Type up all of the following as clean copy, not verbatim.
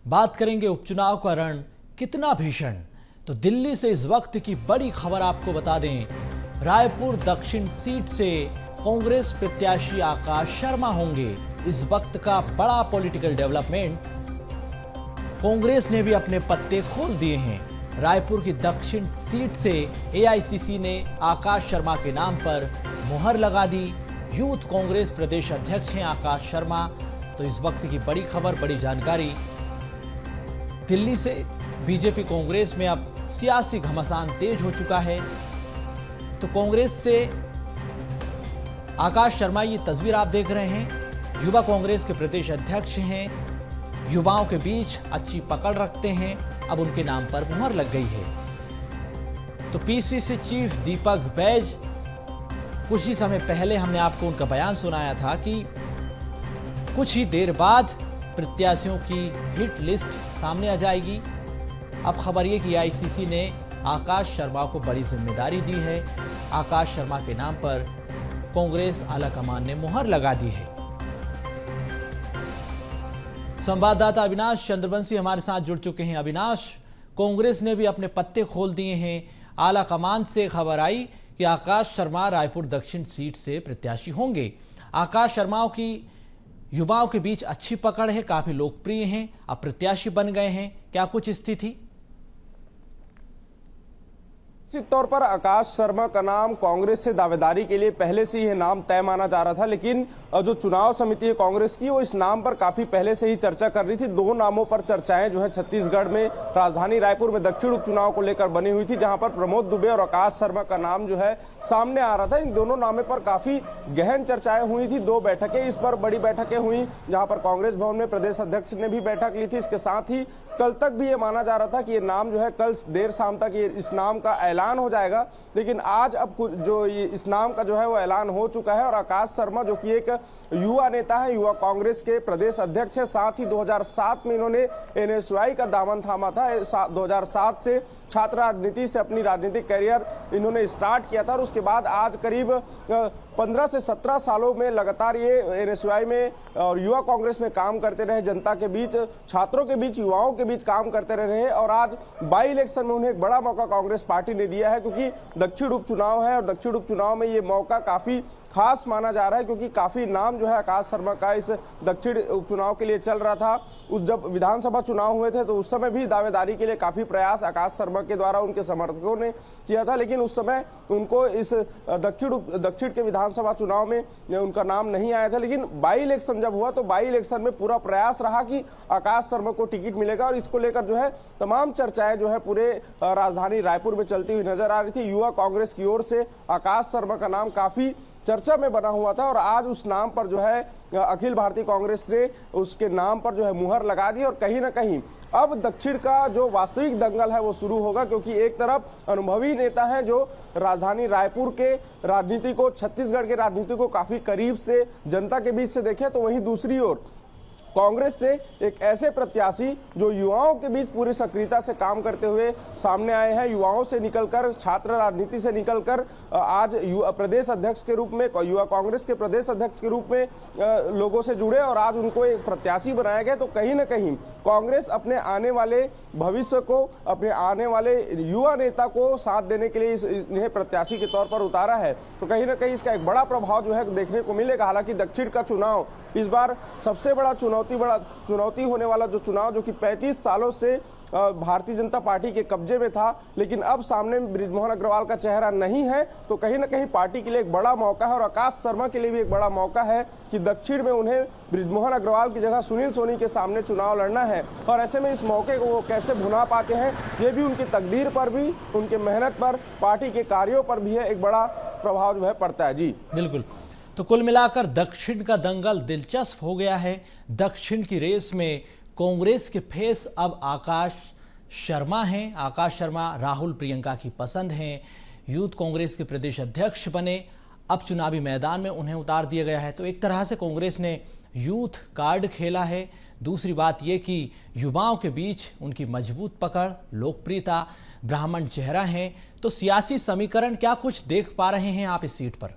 बात करेंगे उपचुनाव का रण कितना भीषण। तो दिल्ली से इस वक्त की बड़ी खबर आपको बता दें, रायपुर दक्षिण सीट से कांग्रेस प्रत्याशी आकाश शर्मा होंगे। इस वक्त का बड़ा पॉलिटिकल डेवलपमेंट, कांग्रेस ने भी अपने पत्ते खोल दिए हैं। रायपुर की दक्षिण सीट से एआईसीसी ने आकाश शर्मा के नाम पर मुहर लगा दी। यूथ कांग्रेस प्रदेश अध्यक्ष हैं आकाश शर्मा। तो इस वक्त की बड़ी खबर, बड़ी जानकारी, दिल्ली से बीजेपी कांग्रेस में अब सियासी घमासान तेज हो चुका है। तो कांग्रेस से आकाश शर्मा, ये तस्वीर आप देख रहे हैं, युवा कांग्रेस के प्रदेश अध्यक्ष हैं। युवाओं के बीच अच्छी पकड़ रखते हैं, अब उनके नाम पर मुहर लग गई है। तो पीसीसी चीफ दीपक बैज, कुछ ही समय पहले हमने आपको उनका बयान सुनाया था कि कुछ ही देर बाद प्रत्याशियों की हिट लिस्ट सामने आ जाएगी। अब खबर यह कि आईसीसी ने आकाश शर्मा को बड़ी जिम्मेदारी दी है। आकाश शर्मा के नाम पर कांग्रेस आलाकमान ने मुहर लगा दी है। संवाददाता अविनाश चंद्रवंशी हमारे साथ जुड़ चुके हैं। अविनाश, कांग्रेस ने भी अपने पत्ते खोल दिए हैं। आलाकमान से खबर आई कि आकाश शर्मा रायपुर दक्षिण सीट से प्रत्याशी होंगे। आकाश शर्मा की युवाओं के बीच अच्छी पकड़ है, काफी लोकप्रिय हैं, अब प्रत्याशी बन गए हैं। क्या कुछ स्थिति? निश्चित तौर पर आकाश शर्मा का नाम कांग्रेस से दावेदारी के लिए पहले से ही यह नाम तय माना जा रहा था, लेकिन जो चुनाव समिति है कांग्रेस की, वो इस नाम पर काफी पहले से ही चर्चा कर रही थी। दो नामों पर चर्चाएं जो है छत्तीसगढ़ में राजधानी रायपुर में दक्षिण उपचुनाव को लेकर बनी हुई थी, जहां पर प्रमोद दुबे और आकाश शर्मा का नाम जो है सामने आ रहा था। इन दोनों नामों पर काफी गहन चर्चाएं हुई थी। दो बैठकें इस पर बड़ी बैठकें हुई, जहां पर कांग्रेस भवन में प्रदेश अध्यक्ष ने भी बैठक ली थी। इसके साथ ही कल तक भी ये माना जा रहा था कि ये नाम जो है कल देर शाम तक ये इस नाम का ऐलान हो जाएगा, लेकिन आज अब जो ये इस नाम का जो है वो ऐलान हो चुका है। और आकाश शर्मा जो कि एक युवा नेता है, युवा कांग्रेस के प्रदेश अध्यक्ष है, साथ ही 2007 में इन्होंने एनएसयूआई का दामन थामा था। 2007 से छात्र राजनीति से अपनी राजनीतिक करियर इन्होंने स्टार्ट किया था और उसके बाद आज करीब 15 से 17 सालों में लगातार ये एनएसयूआई में और युवा कांग्रेस में काम करते रहे, जनता के बीच, छात्रों के बीच, युवाओं के बीच काम करते रहे। और आज बाई इलेक्शन में उन्हें एक बड़ा मौका कांग्रेस पार्टी ने दिया है, क्योंकि दक्षिण उपचुनाव है और दक्षिण उपचुनाव में ये मौका काफी खास माना जा रहा है, क्योंकि काफी नाम जो है आकाश शर्मा का इस दक्षिण उपचुनाव के लिए चल रहा था। जब विधानसभा चुनाव हुए थे तो उस समय भी दावेदारी के लिए काफी प्रयास आकाश शर्मा के द्वारा उनके समर्थकों ने किया था, लेकिन उस समय उनको इस दक्षिण के विधानसभा चुनाव में उनका नाम नहीं आया था। लेकिन बाई इलेक्शन जब हुआ तो बाई इलेक्शन में पूरा प्रयास रहा कि आकाश शर्मा को टिकट मिलेगा, और इसको लेकर जो है तमाम चर्चाएं जो है पूरे राजधानी रायपुर में चलती हुई नजर आ रही थी। युवा कांग्रेस की ओर से आकाश शर्मा का नाम काफी चर्चा में बना हुआ था और आज उस नाम पर जो है अखिल भारतीय कांग्रेस ने उसके नाम पर जो है मुहर लगा दी। और कहीं ना कहीं अब दक्षिण का जो वास्तविक दंगल है वो शुरू होगा, क्योंकि एक तरफ अनुभवी नेता है जो राजधानी रायपुर के राजनीति को, छत्तीसगढ़ के राजनीति को काफी करीब से जनता के बीच से देखे, तो वहीं दूसरी ओर कांग्रेस से एक ऐसे प्रत्याशी जो युवाओं के बीच पूरी सक्रियता से काम करते हुए सामने आए हैं। युवाओं से निकलकर, छात्र राजनीति से निकलकर आज प्रदेश अध्यक्ष के रूप में, युवा कांग्रेस के प्रदेश अध्यक्ष के रूप में लोगों से जुड़े और आज उनको एक प्रत्याशी बनाया गया। तो कहीं ना कहीं कांग्रेस अपने आने वाले भविष्य को, अपने आने वाले युवा नेता को साथ देने के लिए इन्हें प्रत्याशी के तौर पर उतारा है। तो कहीं ना कहीं इसका एक बड़ा प्रभाव जो है देखने को मिलेगा। हालांकि दक्षिण का चुनाव इस बार सबसे बड़ा चुनौती होने वाला जो चुनाव, जो कि 35 सालों से भारतीय जनता पार्टी के कब्जे में था, लेकिन अब सामने बृजमोहन अग्रवाल का चेहरा नहीं है, तो कहीं ना कहीं पार्टी के लिए एक बड़ा मौका है और आकाश शर्मा के लिए भी एक बड़ा मौका है कि दक्षिण में उन्हें बृजमोहन अग्रवाल की जगह सुनील सोनी के सामने चुनाव लड़ना है। और ऐसे में इस मौके को वो कैसे भुना पाते हैं, ये भी उनकी तकदीर पर भी, उनके मेहनत पर, पार्टी के कार्यों पर भी है, एक बड़ा प्रभाव जो है पड़ता है। जी बिल्कुल। तो कुल मिलाकर दक्षिण का दंगल दिलचस्प हो गया है। दक्षिण की रेस में कांग्रेस के फेस अब आकाश शर्मा हैं। आकाश शर्मा राहुल प्रियंका की पसंद हैं, यूथ कांग्रेस के प्रदेश अध्यक्ष बने, अब चुनावी मैदान में उन्हें उतार दिया गया है। तो एक तरह से कांग्रेस ने यूथ कार्ड खेला है। दूसरी बात यह कि युवाओं के बीच उनकी मजबूत पकड़, लोकप्रियता, ब्राह्मण चेहरा है। तो सियासी समीकरण क्या कुछ देख पा रहे हैं आप इस सीट पर?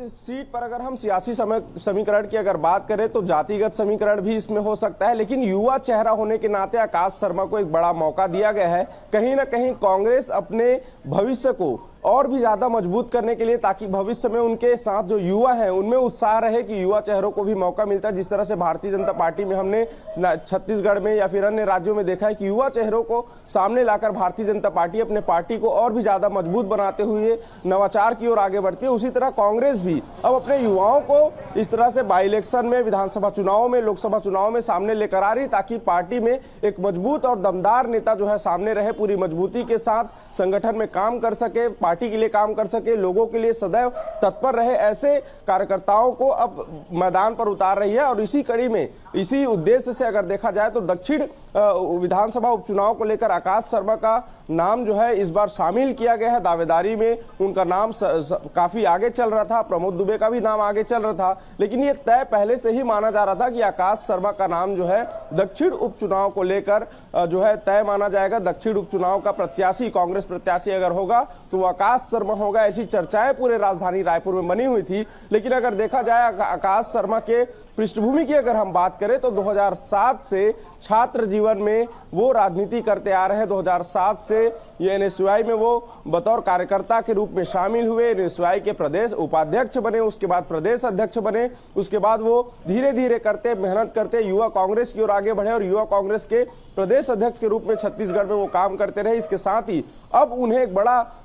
इस सीट पर अगर हम सियासी समीकरण की अगर बात करें तो जातिगत समीकरण भी इसमें हो सकता है, लेकिन युवा चेहरा होने के नाते आकाश शर्मा को एक बड़ा मौका दिया गया है। कहीं ना कहीं कांग्रेस अपने भविष्य को और भी ज्यादा मजबूत करने के लिए, ताकि भविष्य में उनके साथ जो युवा हैं उनमें उत्साह रहे कि युवा चेहरों को भी मौका मिलता है। जिस तरह से भारतीय जनता पार्टी में हमने छत्तीसगढ़ में या फिर अन्य राज्यों में देखा है कि युवा चेहरों को सामने लाकर भारतीय जनता पार्टी अपने पार्टी को और भी ज्यादा मजबूत बनाते हुए नवाचार की ओर आगे बढ़ती है। उसी तरह कांग्रेस भी अब अपने युवाओं को इस तरह से बाई इलेक्शन में, विधानसभा चुनाव में, लोकसभा चुनाव में सामने लेकर आ रही, ताकि पार्टी में एक मजबूत और दमदार नेता जो है सामने रहे, पूरी मजबूती के साथ संगठन में काम कर सके, पार्टी के लिए काम कर सके, लोगों के लिए सदैव तत्पर रहे। ऐसे कार्यकर्ताओं को अब मैदान पर उतार रही है। और इसी कड़ी में, इसी उद्देश्य से अगर देखा जाए तो दक्षिण विधानसभा उपचुनाव को लेकर आकाश शर्मा का नाम जो है इस बार शामिल किया गया है। दावेदारी में उनका नाम काफी आगे चल रहा था, प्रमोद दुबे का भी नाम आगे चल रहा था, लेकिन ये तय पहले से ही माना जा रहा था कि आकाश शर्मा का नाम जो है दक्षिण उपचुनाव को लेकर जो है तय माना जाएगा। दक्षिण उपचुनाव का प्रत्याशी, कांग्रेस प्रत्याशी अगर होगा तो वो आकाश शर्मा होगा, ऐसी चर्चाएं पूरे राजधानी रायपुर में बनी हुई थी। लेकिन अगर देखा जाए आकाश शर्मा के पृष्ठभूमि की अगर हम बात करें तो 2007 से छात्र जीवन में वो राजनीति करते आ रहे हैं। 2007 से ये एनएसयूआई में वो बतौर कार्यकर्ता के रूप में शामिल हुए, एनएसयूआई के प्रदेश उपाध्यक्ष बने, उसके बाद प्रदेश अध्यक्ष बने, उसके बाद वो धीरे धीरे करते, मेहनत करते युवा कांग्रेस की ओर आगे बढ़े और युवा कांग्रेस के प्रदेश अध्यक्ष के रूप में छत्तीसगढ़ में वो काम करते रहे। इसके साथ ही अब उन्हें एक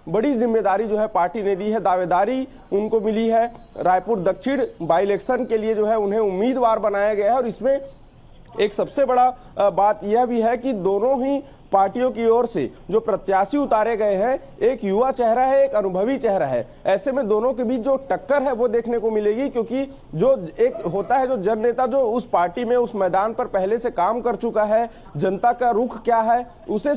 बड़ी जिम्मेदारी जो है पार्टी ने दी है, दावेदारी उनको मिली है। रायपुर दक्षिण बाई इलेक्शन के लिए जो है उन्हें उम्मीदवार बनाया गया है। और इसमें एक सबसे बड़ा बात यह भी है कि दोनों ही पार्टियों की ओर से जो प्रत्याशी उतारे गए हैं, एक युवा चेहरा है, एक अनुभवी चेहरा है। ऐसे में दोनों के बीच जो टक्कर है वो देखने को मिलेगी, क्योंकि जो एक होता है जो जन नेता जो उस पार्टी में, उस मैदान पर पहले से काम कर चुका है, जनता का रुख क्या है उसे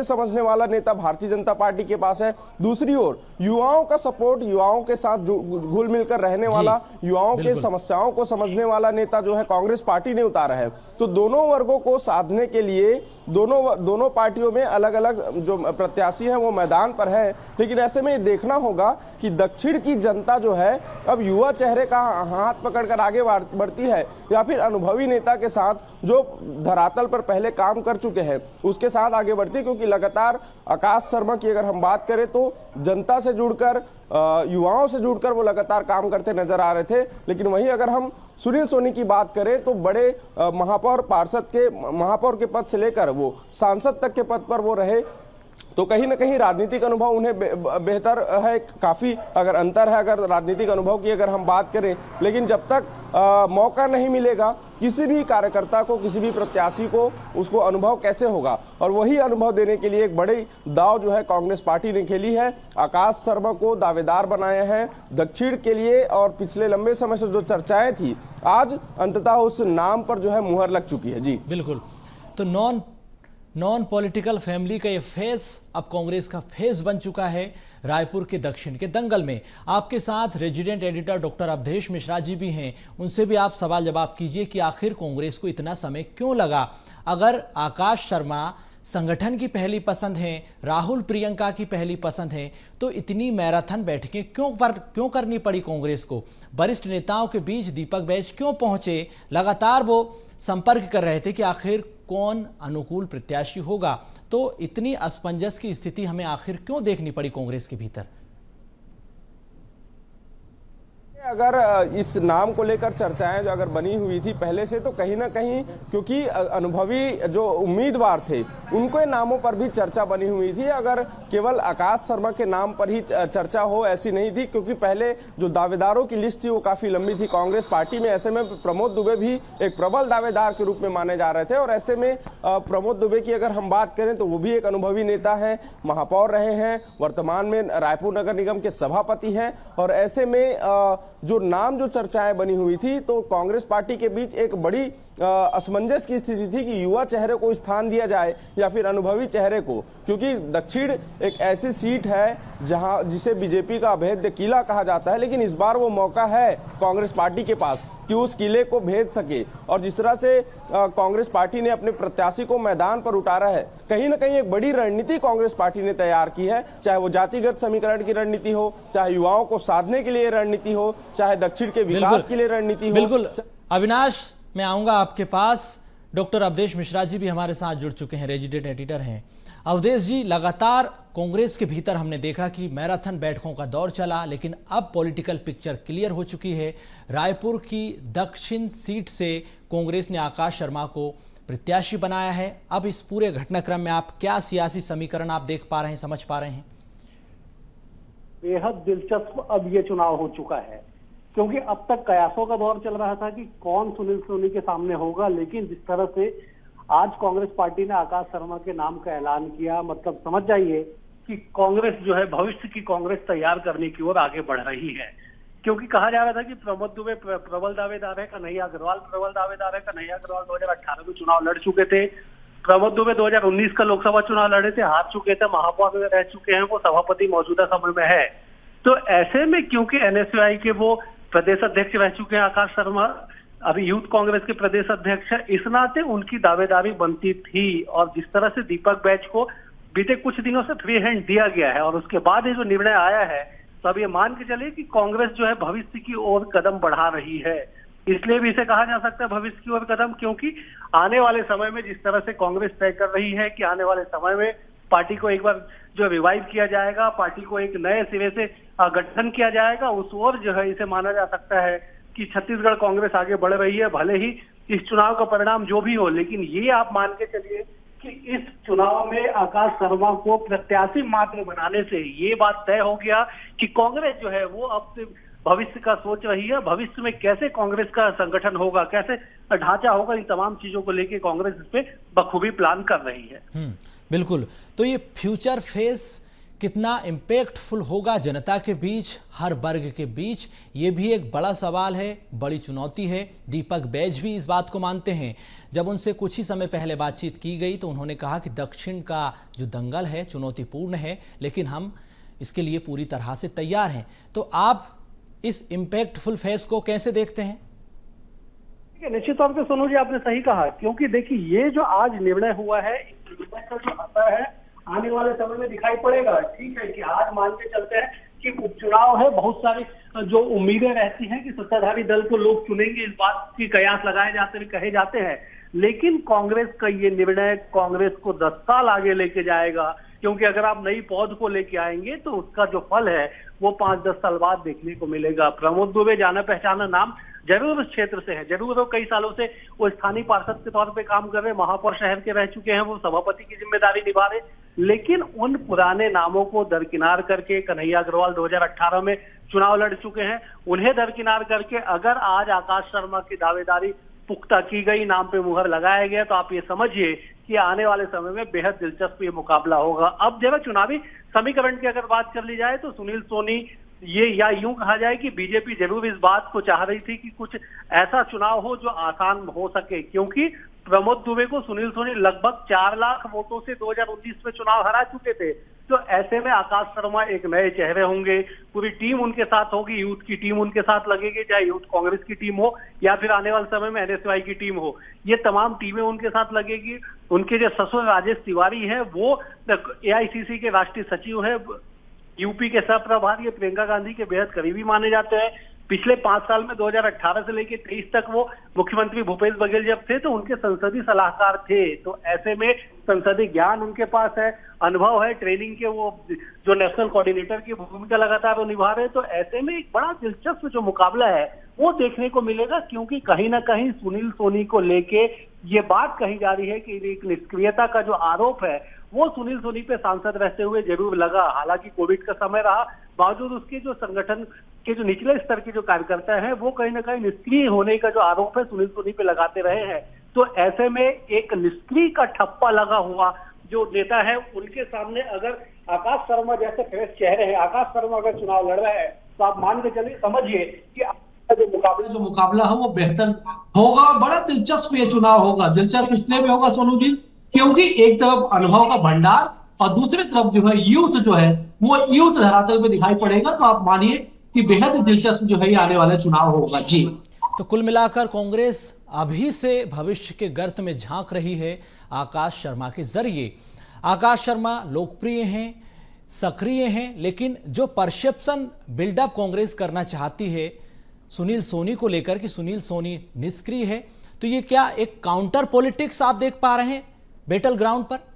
समझने वाला नेता भारतीय जनता पार्टी के पास है। दूसरी ओर युवाओं का सपोर्ट, युवाओं के साथ घुल मिलकर रहने वाला, युवाओं के समस्याओं को समझने वाला नेता जो है कांग्रेस पार्टी ने उतारा है। तो दोनों वर्गों को साधने के लिए दोनों पार्टियों में अलग अलग जो प्रत्याशी हैं वो मैदान पर है। लेकिन ऐसे में देखना होगा कि दक्षिण की जनता जो है अब युवा चेहरे का हाथ पकड़कर आगे बढ़ती है या फिर अनुभवी नेता के साथ जो धरातल पर पहले काम कर चुके हैं उसके साथ आगे बढ़ती है। क्योंकि लगातार आकाश शर्मा की अगर हम बात करें तो जनता से जुड़कर, युवाओं से जुड़कर वो लगातार काम करते नजर आ रहे थे। लेकिन वहीं अगर हम सुनील सोनी की बात करें तो बड़े महापौर के पद से लेकर वो सांसद तक के पद पर वो रहे, तो कहीं ना कहीं राजनीतिक अनुभव उन्हें बेहतर है। काफी अगर अंतर है अगर राजनीतिक अनुभव की अगर हम बात करें। लेकिन जब तक मौका नहीं मिलेगा किसी भी कार्यकर्ता को, किसी भी प्रत्याशी को, उसको अनुभव कैसे होगा। और वही अनुभव देने के लिए एक बड़ी दाव जो है कांग्रेस पार्टी ने खेली है। आकाश शर्मा को दावेदार बनाया है दक्षिण के लिए। और पिछले लंबे समय से जो चर्चाएं थी, आज अंततः उस नाम पर जो है मुहर लग चुकी है। जी बिल्कुल। तो नॉन पॉलिटिकल फैमिली का ये फेस अब कांग्रेस का फेस बन चुका है। रायपुर के दक्षिण के दंगल में आपके साथ resident editor doctor Awadhesh Mishra ji भी हैं, उनसे भी आप सवाल जवाब कीजिए कि आखिर कांग्रेस को इतना समय क्यों लगा। अगर आकाश शर्मा संगठन की पहली पसंद है, राहुल प्रियंका की पहली पसंद है, तो इतनी मैराथन बैठकें क्यों करनी पड़ी कांग्रेस को। वरिष्ठ नेताओं के बीच दीपक बैज क्यों पहुंचे, लगातार वो संपर्क कर रहे थे कि आखिर कौन अनुकूल प्रत्याशी होगा। तो इतनी असमंजस की स्थिति हमें आखिर क्यों देखनी पड़ी कांग्रेस के भीतर। अगर इस नाम को लेकर चर्चाएं जो अगर बनी हुई थी पहले से, तो कहीं ना कहीं क्योंकि अनुभवी जो उम्मीदवार थे उनको नामों पर भी चर्चा बनी हुई थी। अगर केवल आकाश शर्मा के नाम पर ही चर्चा हो ऐसी नहीं थी, क्योंकि पहले जो दावेदारों की लिस्ट थी वो काफी लंबी थी कांग्रेस पार्टी में। ऐसे में प्रमोद दुबे भी एक प्रबल दावेदार के रूप में माने जा रहे थे। और ऐसे में प्रमोद दुबे की अगर हम बात करें तो वो भी एक अनुभवी नेता है, महापौर रहे हैं, वर्तमान में रायपुर नगर निगम के सभापति हैं। और ऐसे में जो नाम जो चर्चाएं बनी हुई थी, तो कांग्रेस पार्टी के बीच एक बड़ी असमंजस की स्थिति थी कि युवा चेहरे को स्थान दिया जाए या फिर अनुभवी चेहरे को। क्योंकि दक्षिण एक ऐसी सीट है जिसे बीजेपी का अभेद्य किला कहा जाता है। लेकिन इस बार वो मौका है कांग्रेस पार्टी के पास कि उस किले को भेद सके। और जिस तरह से कांग्रेस पार्टी ने अपने प्रत्याशी को मैदान पर उतारा है, कहीं ना कहीं एक बड़ी रणनीति कांग्रेस पार्टी ने तैयार की है, चाहे वो जातिगत समीकरण की रणनीति हो, चाहे युवाओं को साधने के लिए रणनीति हो, चाहे दक्षिण के विकास के लिए रणनीति हो। बिल्कुल अविनाश, मैं आऊंगा आपके पास। डॉक्टर अवधेश मिश्रा जी भी हमारे साथ जुड़ चुके हैं, रेजिडेंट एडिटर हैं। अवधेश जी, लगातार कांग्रेस के भीतर हमने देखा कि मैराथन बैठकों का दौर चला, लेकिन अब पॉलिटिकल पिक्चर क्लियर हो चुकी है। रायपुर की दक्षिण सीट से कांग्रेस ने आकाश शर्मा को प्रत्याशी बनाया है। अब इस पूरे घटनाक्रम में आप क्या सियासी समीकरण आप देख पा रहे हैं, समझ पा रहे हैं? बेहद दिलचस्प अब ये चुनाव हो चुका है, क्योंकि अब तक कयासों का दौर चल रहा था कि कौन सुनील सोनी के सामने होगा, लेकिन जिस तरह से आज कांग्रेस पार्टी ने आकाश शर्मा के नाम का ऐलान किया, मतलब समझ जाइए कि कांग्रेस जो है भविष्य की कांग्रेस तैयार करने की ओर आगे बढ़ रही है। क्योंकि कहा जा रहा था कि प्रमोद दुबे प्रबल दावेदार है, कन्हैया अग्रवाल प्रबल दावेदार है। कन्हैया अग्रवाल 2018 में चुनाव लड़ चुके थे, प्रमोद दुबे 2019 का लोकसभा चुनाव लड़े थे, हार चुके थे, महापौर में रह चुके हैं, वो सभापति मौजूदा समय में है। तो ऐसे में क्योंकि एनएसयूआई के वो प्रदेश अध्यक्ष रह चुके हैं आकाश शर्मा, अभी यूथ कांग्रेस के प्रदेश अध्यक्ष है, इस नाते उनकी दावेदारी बनती थी। और जिस तरह से दीपक बैच को बीते कुछ दिनों से फ्री हैंड दिया गया है और उसके बाद ये जो निर्णय आया है, तो अब ये मान के चलिए कि कांग्रेस जो है भविष्य की ओर कदम बढ़ा रही है। इसलिए भी इसे कहा जा सकता है भविष्य की ओर कदम, क्योंकि आने वाले समय में जिस तरह से कांग्रेस तय कर रही है कि आने वाले समय में पार्टी को एक बार जो रिवाइव किया जाएगा, पार्टी को एक नए सिरे से गठन किया जाएगा, उस ओर जो है इसे माना जा सकता है कि छत्तीसगढ़ कांग्रेस आगे बढ़ रही है। भले ही इस चुनाव का परिणाम जो भी हो, लेकिन ये आप मान के चलिए कि इस चुनाव में आकाश शर्मा को प्रत्याशी मात्र बनाने से ये बात तय हो गया कि कांग्रेस जो है वो अब से भविष्य का सोच रही है। भविष्य में कैसे कांग्रेस का संगठन होगा, कैसे ढांचा होगा, इन तमाम चीजों को लेकर कांग्रेस इस पे बखूबी प्लान कर रही है। बिल्कुल। तो ये फ्यूचर फेस कितना इम्पैक्टफुल होगा जनता के बीच, हर वर्ग के बीच, ये भी एक बड़ा सवाल है, बड़ी चुनौती है। दीपक बैज भी इस बात को मानते हैं। जब उनसे कुछ ही समय पहले बातचीत की गई तो उन्होंने कहा कि दक्षिण का जो दंगल है चुनौतीपूर्ण है, लेकिन हम इसके लिए पूरी तरह से तैयार हैं। तो आप इस इम्पैक्टफुल फेस को कैसे देखते हैं? निश्चित तौर पर सोनू जी आपने सही कहा, क्योंकि देखिए ये जो आज निर्णय हुआ है, इसका जो असर है आने वाले समय में दिखाई पड़ेगा। ठीक है कि आज मान के चलते हैं कि उपचुनाव है, बहुत सारी जो उम्मीदें रहती हैं कि सत्ताधारी दल को लोग चुनेंगे, इस बात की कयास लगाए जाते हैं, कहे जाते हैं। लेकिन कांग्रेस का ये निर्णय कांग्रेस को 10 साल आगे लेके जाएगा, क्योंकि अगर आप नई पौध को लेके आएंगे तो उसका जो फल है वो 5-10 साल बाद देखने को मिलेगा। प्रमोद दुबे जाना पहचाना नाम जरूर उस क्षेत्र से है, जरूर वो कई सालों से वो स्थानीय पार्षद के तौर पे काम कर रहे, महापौर शहर के रह चुके हैं, वो सभापति की जिम्मेदारी निभा रहे। लेकिन उन पुराने नामों को दरकिनार करके, कन्हैया अग्रवाल 2018 में चुनाव लड़ चुके हैं, उन्हें दरकिनार करके अगर आज आकाश शर्मा की दावेदारी पुख्ता की गई, नाम पे मुहर लगाया गया, तो आप ये समझिए कि आने वाले समय में बेहद दिलचस्प ये मुकाबला होगा। अब जब चुनावी समीकरण की अगर बात कर ली जाए तो सुनील सोनी, ये या यूं कहा जाए कि बीजेपी जरूर इस बात को चाह रही थी कि कुछ ऐसा चुनाव हो जो आसान हो सके, क्योंकि प्रमोद दुबे को सुनील सोनी लगभग 4 लाख वोटों से 2019 में चुनाव हरा चुके थे। तो ऐसे में आकाश शर्मा एक नए चेहरे होंगे, पूरी टीम उनके साथ होगी, यूथ की टीम उनके साथ लगेगी, चाहे यूथ कांग्रेस की टीम हो या फिर आने वाले समय में एनएसयूआई की टीम हो, ये तमाम टीमें उनके साथ लगेगी। उनके जो ससुर राजेश तिवारी है वो एआईसीसी के राष्ट्रीय सचिव है, यूपी के सह प्रभारी प्रियंका गांधी के बेहद करीबी माने जाते हैं। पिछले 5 साल में 2018 से लेकर 23 तक वो मुख्यमंत्री भूपेश बघेल जब थे तो उनके संसदीय सलाहकार थे। तो ऐसे में संसदीय ज्ञान उनके पास है, अनुभव है, ट्रेनिंग के वो जो नेशनल कोऑर्डिनेटर की भूमिका लगातार वो निभा रहे। तो ऐसे में एक बड़ा दिलचस्प जो मुकाबला है वो देखने को मिलेगा, क्योंकि कहीं ना कहीं सुनील सोनी को लेके ये बात कही जा रही है कि एक निष्क्रियता का जो आरोप है वो सुनील सोनी पे सांसद रहते हुए जरूर लगा। हालांकि कोविड का समय रहा, बावजूद उसके जो संगठन के जो निचले स्तर के जो कार्यकर्ता हैं वो कहीं ना कहीं निष्क्रिय होने का जो आरोप है सुनील सोनी पे लगाते रहे हैं। तो ऐसे में एक निष्क्रिय का ठप्पा लगा हुआ जो नेता है, उनके सामने अगर आकाश शर्मा जैसे फ्रेश चेहरे हैं, आकाश शर्मा अगर चुनाव लड़ रहे हैं, तो आप मान के चलिए, समझिए कि जो मुकाबला है वो बेहतर होगा। बड़ा दिलचस्प ये चुनाव होगा। दिलचस्प इसलिए भी होगा सोनू जी, क्योंकि एक तरफ अनुभव का भंडार और दूसरी तरफ जो है यूथ जो है वो यूथ धरातल पे दिखाई पड़ेगा। तो आप मानिए कि बेहद दिलचस्प जो है ये आने वाला चुनाव होगा। जी तो कुल मिलाकर कांग्रेस अभी से भविष्य के गर्त में झांक रही है आकाश शर्मा के जरिए। आकाश शर्मा लोकप्रिय हैं, सक्रिय हैं, लेकिन जो परसेप्शन बिल्डअप कांग्रेस करना चाहती है सुनील सोनी को लेकर कि सुनील सोनी निष्क्रिय है, तो ये क्या एक काउंटर पॉलिटिक्स आप देख पा रहे हैं बैटल ग्राउंड पर?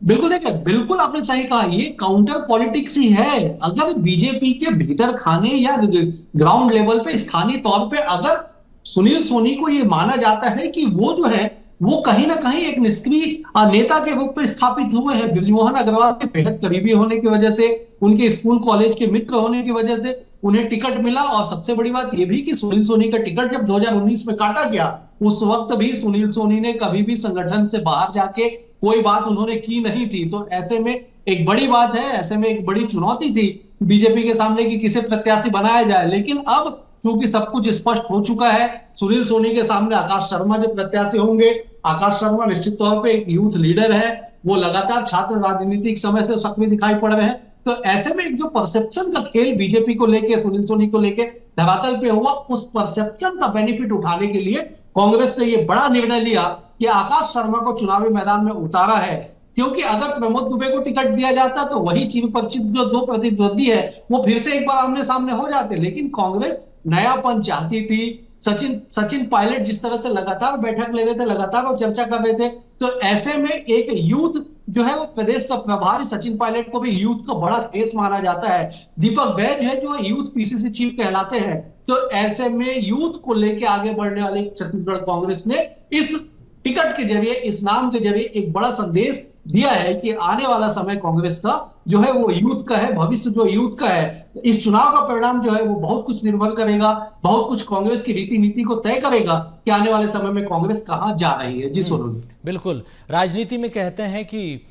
बिल्कुल देखिए, बिल्कुल आपने सही कहा, ये काउंटर पॉलिटिक्स ही है। अगर बीजेपी के भीतर खाने या ग्राउंड लेवल पे स्थानीय तौर पे अगर सुनील सोनी को ये माना जाता है कि वो जो है वो कहीं ना कहीं एक निष्क्रिय नेता के रूप में स्थापित हुए हैं, बृजमोहन अग्रवाल के बेहद करीबी होने की वजह से, उनके स्कूल कॉलेज के मित्र होने की वजह से उन्हें टिकट मिला। और सबसे बड़ी बात यह भी कि सुनील सोनी का टिकट जब 2019 में काटा गया, उस वक्त भी सुनील सोनी ने कभी भी संगठन से बाहर जाके कोई बात उन्होंने की नहीं थी। तो ऐसे में एक बड़ी बात है, ऐसे में एक बड़ी चुनौती थी बीजेपी के सामने कि किसे प्रत्याशी बनाया जाए। लेकिन अब चूंकि सब कुछ स्पष्ट हो चुका है, सुनील सोनी के सामने आकाश शर्मा जो प्रत्याशी होंगे। आकाश शर्मा निश्चित तौर पे एक यूथ लीडर है, वो लगातार छात्र राजनीति समय से सक्रिय दिखाई पड़ रहे हैं। तो ऐसे में एक जो परसेप्शन का खेल बीजेपी को लेके, सुनील सोनी को लेके धरातल पे हुआ, उस परसेप्शन का बेनिफिट उठाने के लिए कांग्रेस ने ये बड़ा निर्णय लिया कि आकाश शर्मा को चुनावी मैदान में उतारा है। क्योंकि अगर प्रमोद दुबे को टिकट दिया जाता तो वही चिर परिचित जो दो प्रतिद्वंदी है वो फिर से एक बार आमने सामने हो जाते। लेकिन कांग्रेस नयापन चाहती थी। सचिन पायलट जिस तरह से लगातार बैठक ले रहे थे, लगातार वो चर्चा कर रहे थे, तो ऐसे में एक यूथ जो है वो प्रदेश का प्रभारी सचिन पायलट को भी यूथ का बड़ा फेस माना जाता है। दीपक बैज है जो यूथ पीसीसी चीफ कहलाते हैं। तो ऐसे में यूथ को लेकर आगे बढ़ने वाली छत्तीसगढ़ कांग्रेस ने इस टिकट के जरिए, इस नाम के जरिए एक बड़ा संदेश दिया है कि आने वाला समय कांग्रेस का जो है वो यूथ का है, भविष्य जो यूथ का है। इस चुनाव का परिणाम जो है वो बहुत कुछ निर्भर करेगा, बहुत कुछ कांग्रेस की रीति नीति को तय करेगा कि आने वाले समय में कांग्रेस कहां जा रही है। जी सोनू, बिल्कुल। राजनीति में कहते हैं कि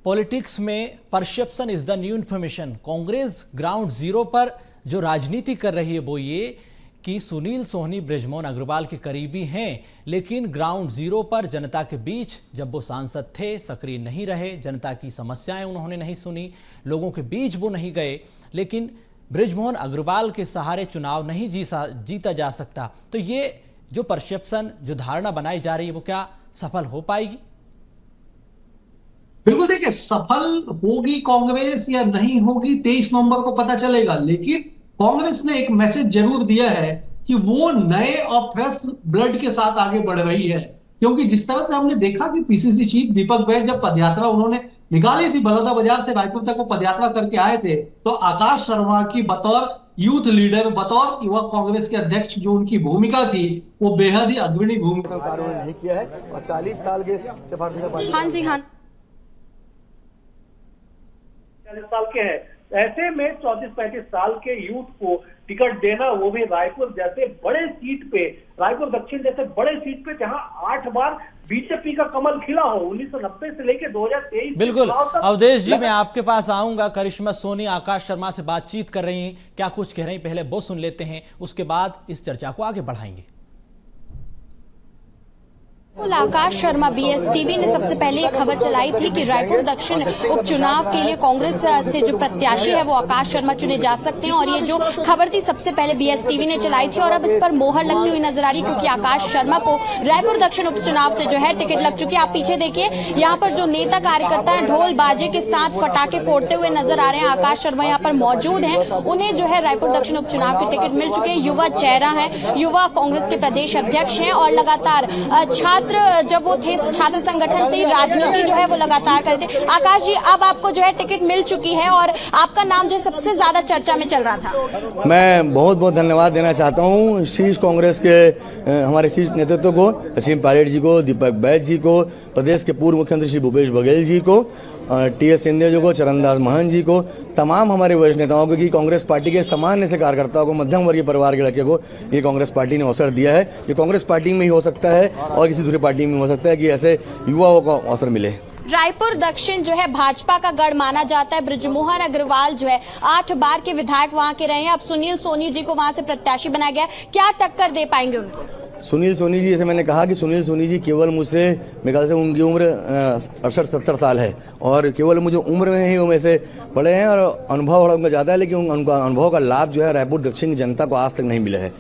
पॉलिटिक्स में perception is the new information. Congress ground zero पर जो राजनीति कर रही है वो ये कि सुनील सोनी बृजमोहन अग्रवाल के करीबी हैं, लेकिन ग्राउंड जीरो पर जनता के बीच जब वो सांसद थे सक्रिय नहीं रहे, जनता की समस्याएं उन्होंने नहीं सुनी, लोगों के बीच वो नहीं गए। लेकिन बृजमोहन अग्रवाल के सहारे चुनाव नहीं जीता जा सकता। तो ये जो परसेप्शन, जो धारणा बनाई जा रही है वो क्या सफल हो पाएगी? बिल्कुल देखिए, सफल होगी कांग्रेस या नहीं होगी 23 नवंबर को पता चलेगा। लेकिन कांग्रेस ने एक मैसेज जरूर दिया है कि वो नए और फ्रेश ब्लड के साथ आगे बढ़ रही है। क्योंकि जिस तरह से हमने देखा कि पीसीसी चीफ दीपक बैज जब पदयात्रा उन्होंने निकाली थी, बलौदा बाजार से रायपुर तक वो पदयात्रा करके आए थे, तो आकाश शर्मा की बतौर यूथ लीडर, बतौर युवा कांग्रेस के अध्यक्ष जो उनकी भूमिका थी वो बेहद ही अग्रणी भूमिका नहीं किया है। और 40 साल के हाँ जी हाँ 40 साल के हैं, ऐसे में 34-35 साल के यूथ को टिकट देना, वो भी रायपुर जैसे बड़े सीट पे, रायपुर दक्षिण जैसे बड़े सीट पे जहां 8 बार बीजेपी का कमल खिला हो 1990 से लेकर 2023। बिल्कुल अवधेश जी, मैं आपके पास आऊंगा। करिश्मा सोनी आकाश शर्मा से बातचीत कर रही हैं, क्या कुछ कह रही हैं पहले वो सुन लेते हैं, उसके बाद इस चर्चा को आगे बढ़ाएंगे। आकाश शर्मा, बीएसटीवी ने सबसे पहले ये खबर चलाई थी कि रायपुर दक्षिण उपचुनाव के लिए कांग्रेस से जो प्रत्याशी है वो आकाश शर्मा चुने जा सकते हैं। और ये जो खबर थी सबसे पहले बीएसटीवी ने चलाई थी और अब इस पर मोहर लगती हुई नजर आ रही, क्योंकि आकाश शर्मा को रायपुर दक्षिण उपचुनाव से जो है टिकट लग चुकी है। आप पीछे देखिए, यहाँ पर जो नेता कार्यकर्ता है ढोल बाजे के साथ फटाके फोड़ते हुए नजर आ रहे हैं। आकाश शर्मा यहाँ पर मौजूद है, उन्हें जो है रायपुर दक्षिण उपचुनाव की टिकट मिल चुकी है। युवा चेहरा है, युवा कांग्रेस के प्रदेश अध्यक्ष है और लगातार जब वो थे छात्र संगठन से ही राजनीति जो है वो लगातार करते। आकाश जी, अब आपको जो है टिकट मिल चुकी है और आपका नाम जो सबसे ज्यादा चर्चा में चल रहा था। मैं बहुत बहुत धन्यवाद देना चाहता हूँ शीर्ष कांग्रेस के हमारे शीर्ष नेतृत्व को, सचिन पायलट जी को, दीपक बैज जी को, प्रदेश के पूर्व मुख्यमंत्री श्री भूपेश बघेल जी को, टीएस सिंधिया जी को, चरणदास महंत जी को, तमाम हमारे वरिष्ठ नेताओं को, कि कांग्रेस पार्टी के सामान्य से कार्यकर्ताओं को, मध्यम वर्गीय परिवार के लड़के को ये कांग्रेस पार्टी ने अवसर दिया है। ये कांग्रेस पार्टी में ही हो सकता है और किसी दूसरी पार्टी में हो सकता है कि ऐसे युवाओं को अवसर मिले। रायपुर दक्षिण जो है भाजपा का गढ़ माना जाता है। बृजमोहन अग्रवाल जो है 8 बार के विधायक वहां के रहे हैं। अब सुनील सोनी जी को वहां से प्रत्याशी बनाया गया, क्या टक्कर दे पाएंगे उनको? सुनील सोनी जी, जैसे मैंने कहा कि सुनील सोनी जी केवल मुझसे, मेरे ख्याल से उनकी उम्र 68-70 साल है और केवल मुझे उम्र में ही उम्र से बड़े हैं और अनुभव उनका ज़्यादा है, लेकिन उनका अनुभव का लाभ जो है रायपुर दक्षिण की जनता को आज तक नहीं मिला है।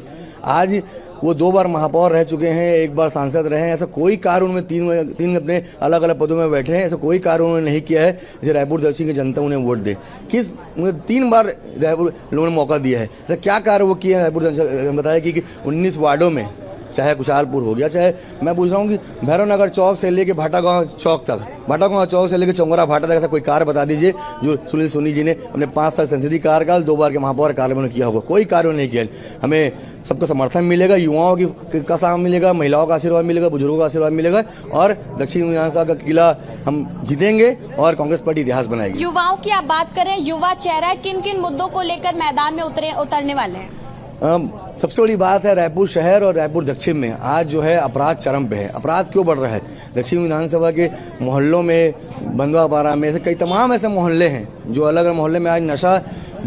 आज वो 2 बार महापौर रह चुके हैं, 1 बार सांसद रहे हैं। ऐसा कोई कार्य उन्होंने तीन अपने अलग अलग पदों में बैठे हैं, ऐसा कोई कार्य उन्होंने नहीं किया है जो रायपुर दक्षिण की जनता उन्हें वोट दे। उन्हें 3 बार रायपुर लोगों ने मौका दिया है, ऐसा क्या कार्य वो किए हैं रायपुर बताया कि 19 वार्डों में, चाहे कुशालपुर हो गया, चाहे मैं पूछ रहा हूँ कि भैरवनगर चौक से लेके भाटागांव चौक तक, भाटागांव चौक से लेके चौंगरा भाटा तक ऐसा कोई कार्य बता दीजिए जो सुनील सोनी जी ने अपने 5 साल संसदीय कार्यकाल 2 बार के महापौर कार्य में किया होगा। कोई कार्य नहीं किया। हमें सबका समर्थन मिलेगा, युवाओं का साथ मिलेगा, महिलाओं का आशीर्वाद मिलेगा, बुजुर्गों का आशीर्वाद मिलेगा और दक्षिण विधानसभा का किला हम जीतेंगे और कांग्रेस पार्टी इतिहास बनाएगी। युवाओं की आप बात करें, युवा चेहरा किन किन मुद्दों को लेकर मैदान में उतरने वाले हैं? सबसे बड़ी बात है रायपुर शहर और रायपुर दक्षिण में आज जो है अपराध चरम पे है। अपराध क्यों बढ़ रहा है? दक्षिण विधानसभा के मोहल्लों में, बंदवापारा में, ऐसे कई तमाम ऐसे मोहल्ले हैं जो अलग अलग मोहल्ले में आज नशा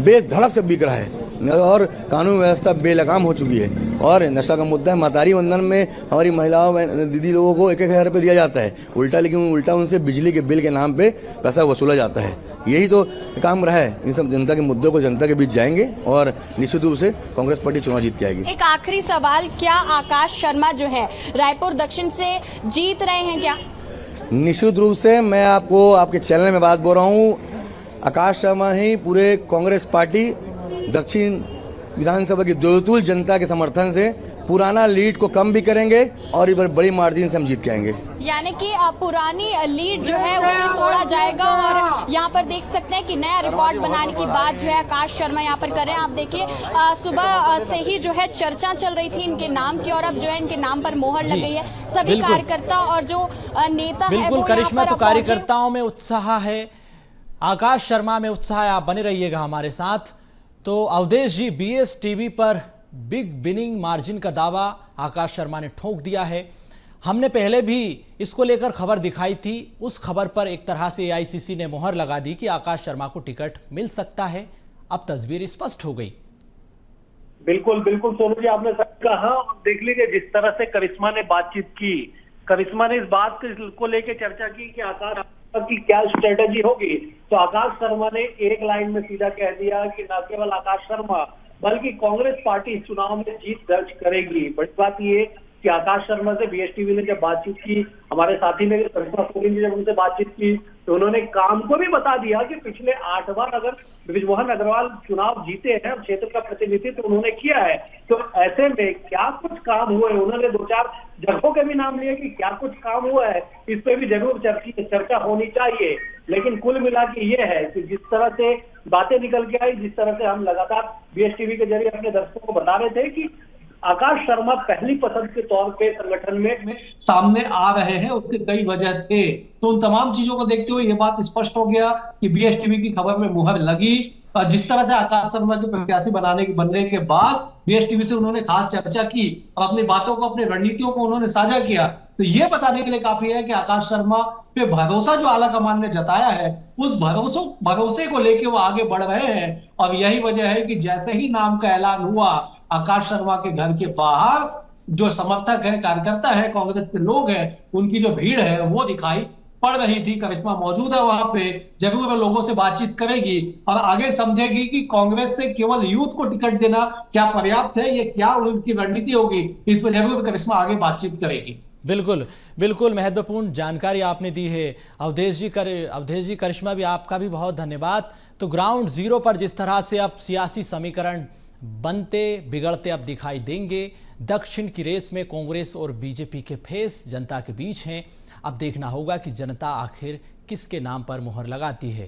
बेधड़क से बिक रहा है और कानून व्यवस्था बेलगाम हो चुकी है और नशा का मुद्दा है। महतारी वंदन में हमारी महिलाओं दीदी लोगों को 1,000 रुपये दिया जाता है लेकिन उल्टा उनसे बिजली के बिल के नाम पे पैसा वसूला जाता है। यही तो काम रहा है। इन सब जनता के मुद्दों को जनता के बीच जाएंगे और निश्चित रूप से कांग्रेस पार्टी चुनाव जीत के आएगी। एक आखिरी सवाल, क्या आकाश शर्मा जो है रायपुर दक्षिण से जीत रहे हैं क्या? निश्चित रूप से मैं आपको आपके चैनल में बात बोल रहा हूँ, आकाश शर्मा ही पूरे कांग्रेस पार्टी दक्षिण विधानसभा की दोतुल जनता के समर्थन से पुराना लीड को कम भी करेंगे और बड़ी मार्जिन से हम जीत के आएंगे। यानी कि पुरानी लीड जो है उसे तोड़ा जाएगा और यहाँ पर देख सकते हैं कि नया रिकॉर्ड बनाने की बात जो है आकाश शर्मा यहाँ पर कर रहे हैं। आप देखिए सुबह से ही जो है चर्चा चल रही थी इनके नाम की और अब जो है इनके नाम पर मोहर लग गई है। सभी कार्यकर्ता और जो नेता है बिल्कुल करिश्मा, तो कार्यकर्ताओं में उत्साह है, आकाश शर्मा में उत्साह है। आप बने रहिएगा हमारे साथ। तो अवधेश जी, BS टीवी पर बिग विनिंग मार्जिन का दावा आकाश शर्मा ने ठोक दिया है। हमने पहले भी इसको लेकर खबर दिखाई थी, उस खबर पर एक तरह से AICC ने मोहर लगा दी कि आकाश शर्मा को टिकट मिल सकता है। अब तस्वीर स्पष्ट हो गई। बिल्कुल बिल्कुल सोनू जी, आपने सच कहा। देख लीजिए जिस तरह से करिश्मा ने बातचीत की, करिश्मा ने इस बात को लेकर चर्चा की कि आकाश की क्या स्ट्रेटेजी होगी, तो आकाश शर्मा ने एक लाइन में सीधा कह दिया कि न केवल आकाश शर्मा बल्कि कांग्रेस पार्टी इस चुनाव में जीत दर्ज करेगी। बड़ी बात ये कि आकाश शर्मा से BS टीवी ने जब बातचीत की, हमारे साथी ने करिश्मा सोनी ने जब उनसे बातचीत की तो उन्होंने काम को भी बता दिया कि पिछले 8 बार अगर बृजमोहन अग्रवाल चुनाव जीते हैं, क्षेत्र का प्रतिनिधित्व उन्होंने किया है, तो ऐसे में क्या कुछ काम हुए, उन्होंने 2-4 जगहों के भी नाम लिए कि क्या कुछ काम हुआ है, इस पे भी जरूर चर्चा होनी चाहिए। लेकिन कुल मिला के ये है कि जिस तरह से बातें निकल के आई, जिस तरह से हम लगातार BS टीवी के जरिए अपने दर्शकों को बता रहे थे कि आकाश शर्मा पहली पसंद के तौर पे संगठन में सामने आ रहे हैं, उसके कई वजह थे। तो उन तमाम चीजों को देखते हुए ये बात स्पष्ट हो गया कि BS टीवी की खबर में मुहर लगी। जिस तरह से आकाश शर्मा को प्रत्याशी बनने के बाद BS टीवी से उन्होंने खास चर्चा की और अपनी बातों को, अपनी रणनीतियों को उन्होंने साझा किया। तो ये बताने के लिए काफी है कि आकाश शर्मा पे भरोसा जो आला कमान ने जताया है, उस भरोसे को लेके वो आगे बढ़ रहे हैं। और यही वजह है कि जैसे ही नाम का ऐलान हुआ, आकाश शर्मा के घर के बाहर जो समर्थक है, कार्यकर्ता है, कांग्रेस के लोग हैं, उनकी जो भीड़ है वो दिखाई पड़ रही थी। करिश्मा मौजूद है वहां पे, जरूर वो लोगों से बातचीत करेगी और आगे समझेगी कि कांग्रेस से केवल यूथ को टिकट देना क्या पर्याप्त है, ये क्या उनकी रणनीति होगी। इस पर जरूर करिश्मा आगे बातचीत करेगी। बिल्कुल बिल्कुल महत्वपूर्ण जानकारी आपने दी है अवधेश जी। करिश्मा भी, आपका भी बहुत धन्यवाद। तो ग्राउंड जीरो पर जिस तरह से अब सियासी समीकरण बनते बिगड़ते अब दिखाई देंगे, दक्षिण की रेस में कांग्रेस और BJP के फेस जनता के बीच हैं। अब देखना होगा कि जनता आखिर किसके नाम पर मुहर लगाती है।